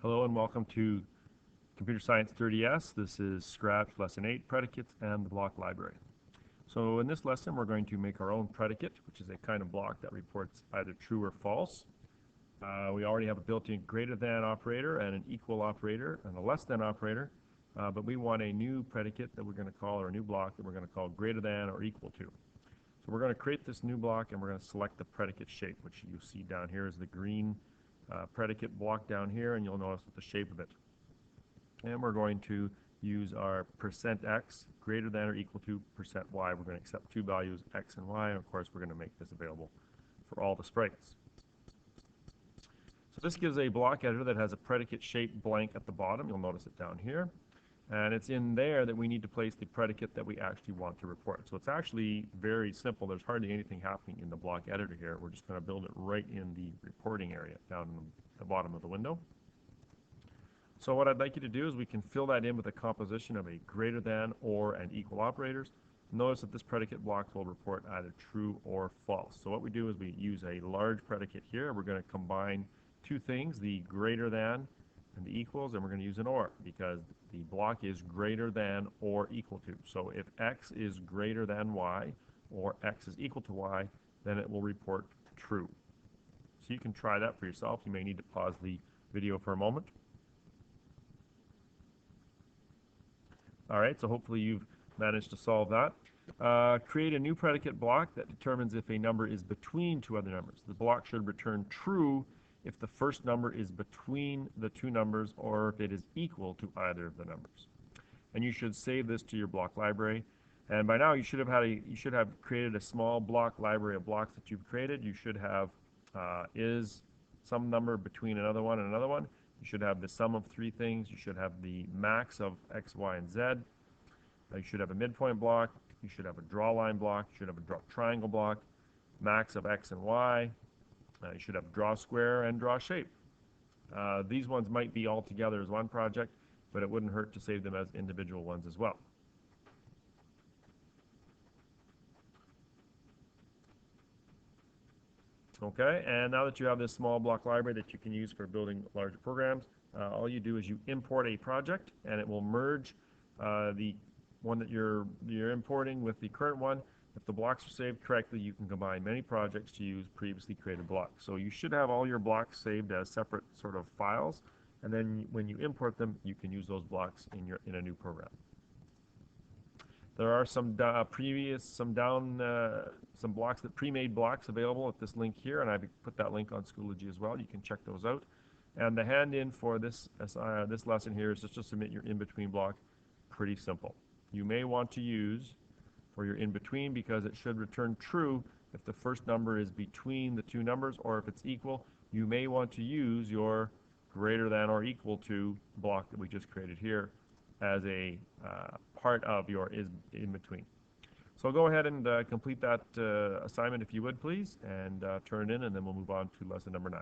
Hello and welcome to Computer Science 30S. This is Scratch Lesson 8, Predicates and the Block Library. So in this lesson we're going to make our own predicate, which is a kind of block that reports either true or false. We already have a built-in greater than operator and an equal operator and a less than operator, but we want a new predicate that we're going to call, or a new block that we're going to call greater than or equal to. So we're going to create this new block and we're going to select the predicate shape, which you see down here is the green predicate block down here, and you'll notice the shape of it. And we're going to use our %x greater than or equal to %y. We're going to accept two values, x and y, and of course we're going to make this available for all the sprites. So this gives a block editor that has a predicate shape blank at the bottom. You'll notice it down here. And it's in there that we need to place the predicate that we actually want to report. So it's actually very simple. There's hardly anything happening in the block editor here. We're just going to build it right in the reporting area down in the bottom of the window. So what I'd like you to do is we can fill that in with a composition of a greater than, or, and equal operators. Notice that this predicate block will report either true or false. So what we do is we use a large predicate here. We're going to combine two things, the greater than and the equals, and we're going to use an or because the block is greater than or equal to. So if x is greater than y or x is equal to y, then it will report true. So you can try that for yourself. You may need to pause the video for a moment. Alright, so hopefully you've managed to solve that. Create a new predicate block that determines if a number is between two other numbers. The block should return true if the first number is between the two numbers or if it is equal to either of the numbers. And you should save this to your block library. And by now you should have created a small block library of blocks that you've created. You should have is some number between another one and another one. You should have the sum of three things. You should have the max of x, y, and z. You should have a midpoint block. You should have a draw line block. You should have a draw triangle block, max of x and y. You should have draw square and draw shape. These ones might be all together as one project, but it wouldn't hurt to save them as individual ones as well. Okay, and now that you have this small block library that you can use for building larger programs, all you do is you import a project, and it will merge the one that you're importing with the current one. If the blocks are saved correctly, you can combine many projects to use previously created blocks. So you should have all your blocks saved as separate sort of files, and then when you import them, you can use those blocks in a new program. There are some blocks that pre-made blocks available at this link here, and I've put that link on Schoology as well. You can check those out. And the hand-in for this lesson here is just to submit your in-between block. Pretty simple. You may want to use for your in-between because it should return true if the first number is between the two numbers, or if it's equal, you may want to use your greater than or equal to block that we just created here as a part of your in-between. So go ahead and complete that assignment if you would please, and turn it in, and then we'll move on to lesson number 9.